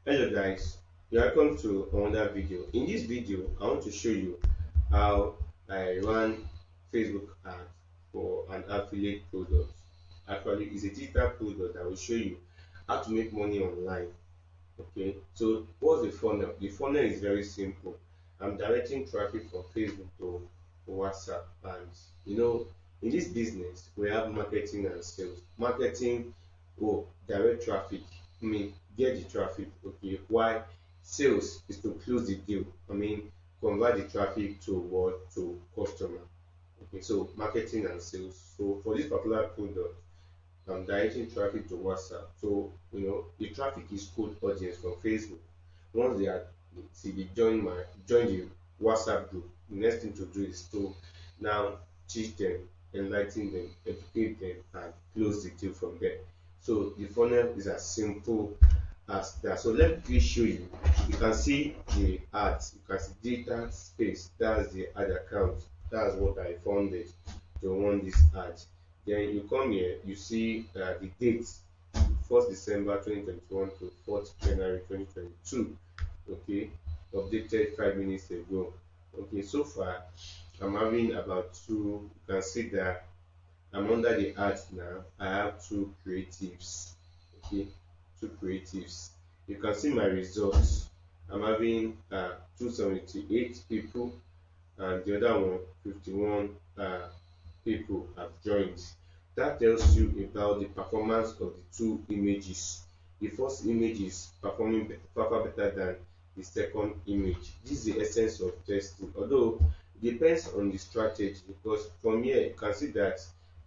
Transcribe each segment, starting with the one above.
Hello guys, welcome to another video. In this video, I want to show you how I run Facebook ad for an affiliate product. Actually, it's a digital product that will show you how to make money online. Okay, so what's the funnel? The funnel is very simple. I'm directing traffic from Facebook to WhatsApp, and in this business, we have marketing and sales. Marketing will direct traffic, get the traffic, okay. Why sales is to close the deal. Convert the traffic to what to customer. Okay, so marketing and sales. So for this particular product, I'm directing traffic to WhatsApp. So the traffic is cold audience from Facebook. Once they are see they join the WhatsApp group, the next thing to do is to now teach them, enlighten them, educate them, and close the deal from there. So the funnel is as simple as that. So let me show you. You can see the ads. You can see data space. That's the ad account. That's what I funded to run this ad. Then you come here, you see the dates, 1st December 2021 to 4th January 2022. Okay, updated 5 minutes ago. Okay, so far I'm having about two. You can see that I'm under the ads now. I have two creatives. Okay, two creatives. You can see my results. I'm having 278 people, and the other one 51 people have joined. That tells you about the performance of the two images. The first image is performing far better than the second image. This is the essence of testing, although it depends on the strategy, because from here you can see that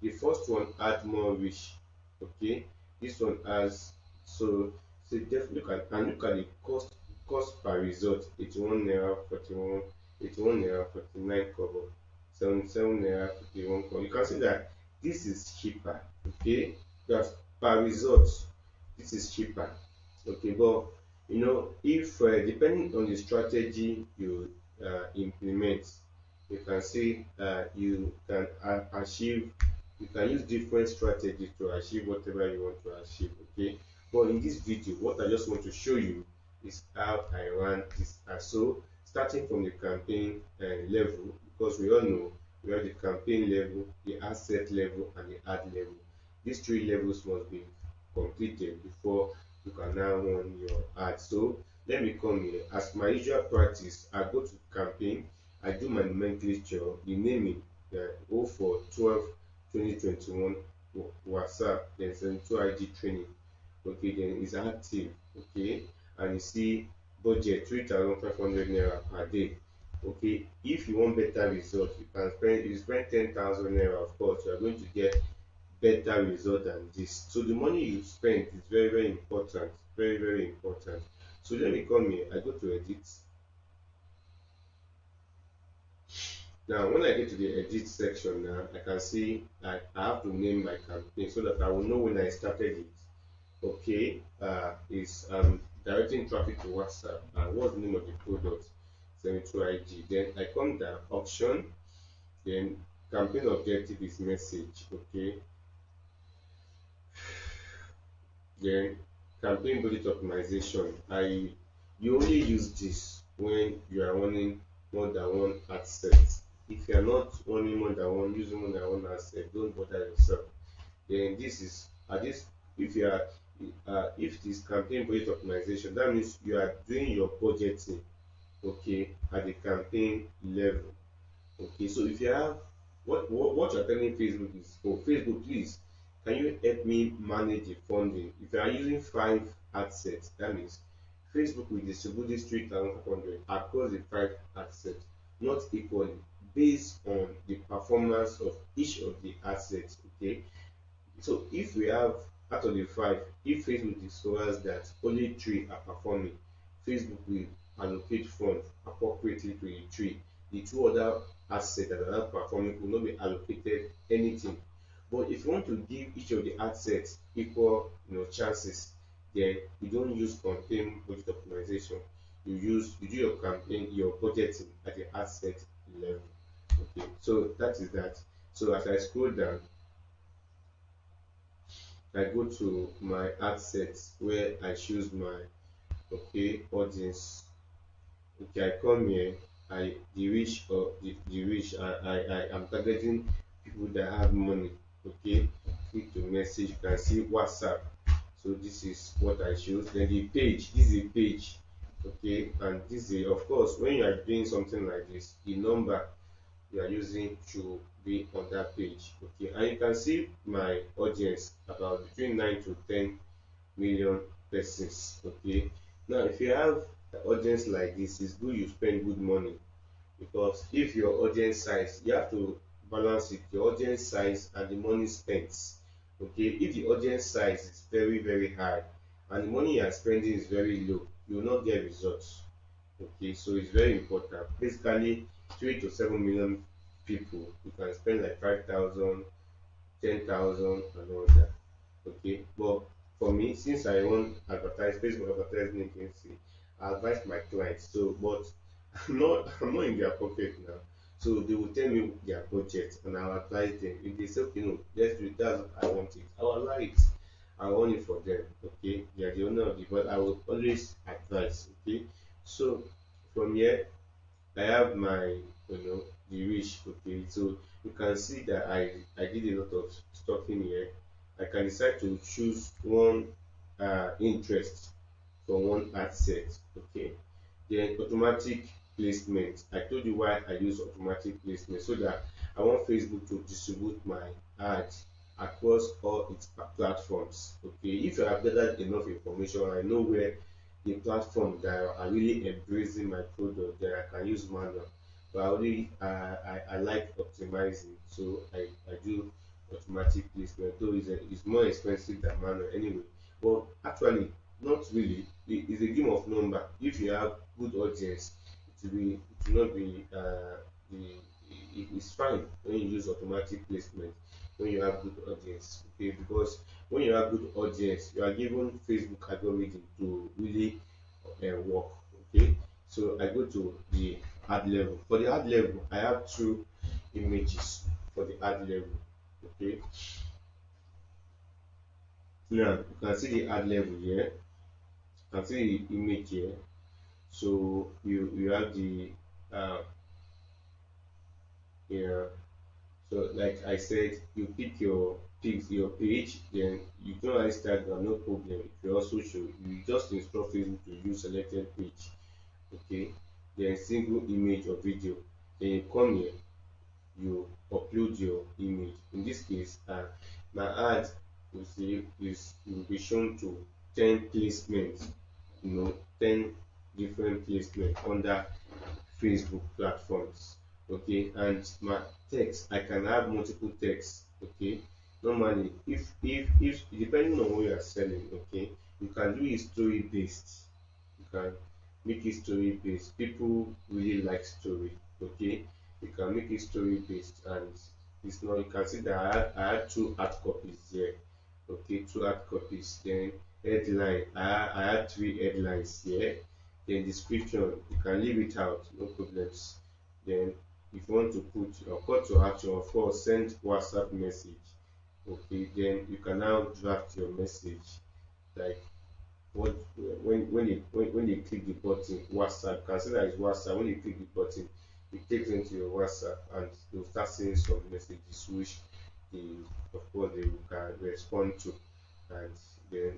the first one had more reach. Okay, this one has, so definitely look at the cost per result: 81 naira 41, 81 naira 49 kobo, 77 naira 51 kobo. You can see that this is cheaper. Okay, that's per result. This is cheaper. Okay, but if depending on the strategy you implement, you can see you can achieve, you can use different strategies to achieve whatever you want to achieve. Okay, but in this video, what I just want to show you is how I run this ad. So starting from the campaign level, because we all know we have the campaign level, the asset level, and the ad level. These three levels must be completed before you can now run your ad. So let me come here. As my usual practice, I go to campaign, I do my nomenclature, the naming, 04 12 2021 WhatsApp, then 72 ID training. Okay, then it's active. Okay, and you see budget 3,500 naira per day. Okay, if you want better results, you can spend, if you spend 10,000 naira, of course you are going to get better result than this. So the money you spend is very important, very important. So let me come here, I go to edit. Now when I get to the edit section, now I can see I have to name my campaign so that I will know when I started it. Okay, is directing traffic to WhatsApp, and what's the name of the product? 72 IG. Then I come down, option, then campaign objective is message. Okay, then campaign budget optimization. You only use this when you are running more than one ad set. If you are not running more than one, using more than one ad set, don't bother yourself. Then this is this if you are if this campaign budget optimization, that means you are doing your budgeting, okay, at the campaign level. Okay, so if you have what you're telling Facebook is, oh Facebook, please can you help me manage the funding? If you are using 5 ad sets, that means Facebook will distribute this 3,500 across the 5 ad sets, not equally, based on the performance of each of the assets. Okay, so if we have, out of the 5, if Facebook discovers that only 3 are performing, Facebook will allocate funds appropriately to the 3. The 2 other assets that are not performing will not be allocated anything. But if you want to give each of the assets equal chances, then you don't use campaign budget optimization. You do your campaign, your budgeting at the asset level. Okay, so that is that. So as I scroll down, I go to my ad sets where I choose my okay, audience. Okay, I come here, I the rich or the rich, I am targeting people that have money. Okay, click to message, you can see WhatsApp. So this is what I choose. Then the page, this is a page, okay, and this is of course when you are doing something like this, the number you are using should be on that page. Okay, and you can see my audience about between 9 to 10 million persons. Okay, now if you have an audience like this, it's good you spend good money, because if your audience size, you have to balance it, your audience size and the money spent. Okay, if the audience size is very high and the money you are spending is very low, you will not get results. Okay, so it's very important. Basically 3 to 7 million people, you can spend like 5,000, 10,000 and all that. Okay, but for me, since I want advertise Facebook advertising agency, I advise my clients. So but I'm not in their pocket now. So they will tell me their budget and I'll advise them. If they say, okay, no, let's do it, that's what I want it, I'll allow it. I want it for them. Okay, they are the owner of the, but I will always advise. Okay, so from here I have my, the reach. Okay, so you can see that I did a lot of stuff in here. I can decide to choose one interest from one ad set. Okay, then automatic placement. I told you why I use automatic placement, so that I want Facebook to distribute my ad across all its platforms. Okay, if I have gathered enough information, I know where the platform that are really embracing my product, then I can use manual. But I only I like optimizing, so I do automatic placement, though it's more expensive than manual anyway. But actually, not really. It's a game of number. If you have good audience, it will not be it's fine when you use automatic placement when you have good audience. Okay, because when you have good audience, you are given Facebook algorithm to really work. Okay, so I go to the ad level. For the ad level, I have two images for the ad level. Okay, now you can see the ad level here. You can see the image here. So you have the uh, yeah. So like I said, you pick your page, then you don't Instagram, no problem. If you also show, you just instruct Facebook to use selected page. Okay, then single image or video. Then you come here, you upload your image. In this case, my ad will be shown to 10 placements, 10 different placements under Facebook platforms. Okay, and my text, I can have multiple texts. Okay, normally if depending on what you are selling, okay, you can do it story based. You can make it story based. People really like story. Okay, you can make it story based, and it's not, you can see that I had two hard copies here. Okay, two hard copies. Then headline, I had three headlines here. Then description, you can leave it out, no problems. Then if you want to put your call to action, of course, send WhatsApp message. Okay, then you can now draft your message, like what when you click the button WhatsApp, consider it's WhatsApp. When you click the button, it takes into your WhatsApp and you'll start seeing some messages which they, of course, they can respond to. And then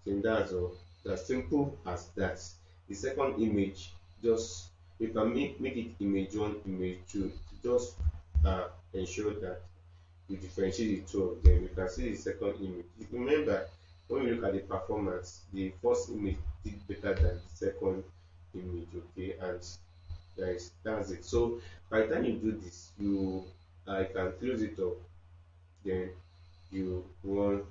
think that's all. As simple as that. The second image, just you can make it image one, image two, to just ensure that you differentiate the two of them. You can see the second image. If you remember, when you look at the performance, the first image did better than the second image. Okay, and that's it. So by the time you do this, you can close it up. Then you run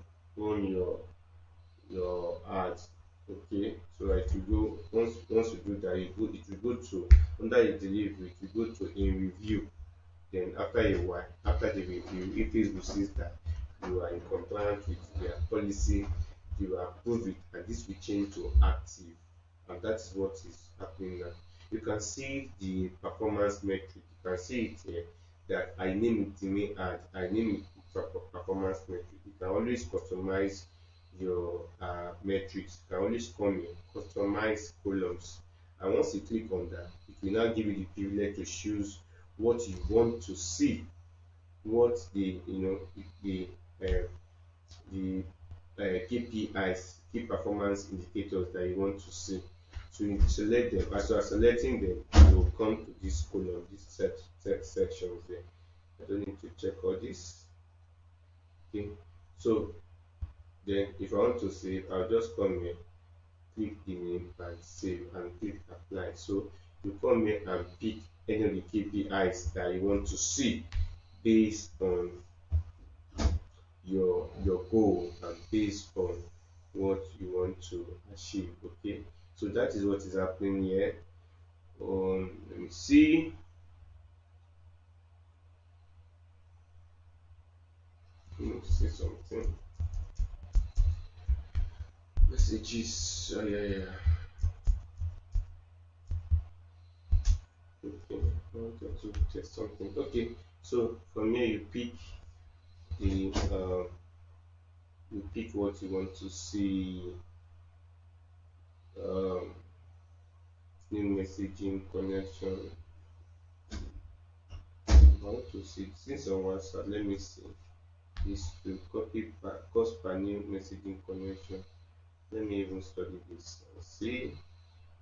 your ads. Okay, so it will go, once you do that, it will go to under the delivery, it will go to in review. Then after a while, after the review, if Facebook sees that you are in compliance with their policy, you approve it, and this will change to active. And that is what is happening now. You can see the performance metric. You can see it here that I name it the main ad, I name it performance metric. You can always customize your metrics, you can always come here, customize columns, and once you click on that, it will now give you the privilege to choose what you want to see, what uh, the KPIs, key performance indicators that you want to see. So you select them. As you are selecting them, you will come to this column, this set sections there. I don't need to check all this. Okay. So then if I want to save, I'll just come here, click the name and save and click apply. So you come here and pick any of the KPIs that you want to see based on your goal and based on what you want to achieve. Okay, so that is what is happening here. Let me see. Let me see something. Messages. Oh, yeah. Okay, I wanted to test something. Okay, so from here the you pick what you want to see. Um, New messaging connection. I want to see since on WhatsApp. Let me see. Is to copy cost per new messaging connection. Let me even study this and see.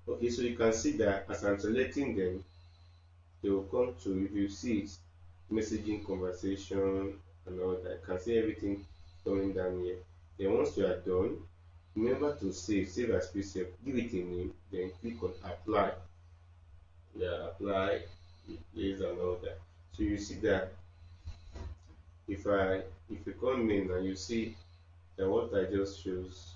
Okay, so you can see that as I'm selecting them, they will come to, if you see it, messaging conversation and all that. You can see everything coming down here. Then once you are done, remember to save as preset, give it a name, then click on apply. Yeah, apply, replace and all that. So you see that if you come in and you see that what I just chose,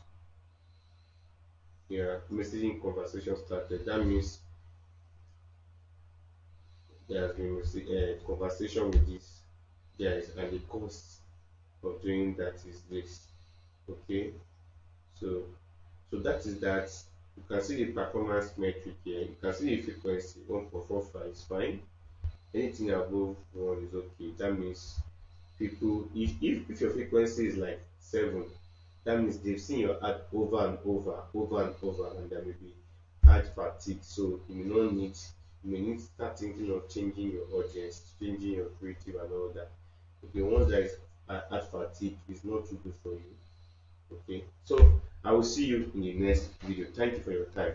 yeah, messaging conversation started, that means there has been a conversation with this guys, and the cost of doing that is this. Okay, so that is that. You can see the performance metric here. You can see the frequency 1.45 is fine. Anything above 1 is okay. That means people, if your frequency is like 7, that means they've seen your ad over and over, and there may be ad fatigue. So you may need to start thinking of changing your audience, changing your creative and all that. Okay, once there is ad fatigue, is not too good for you. Okay, so I will see you in the next video. Thank you for your time.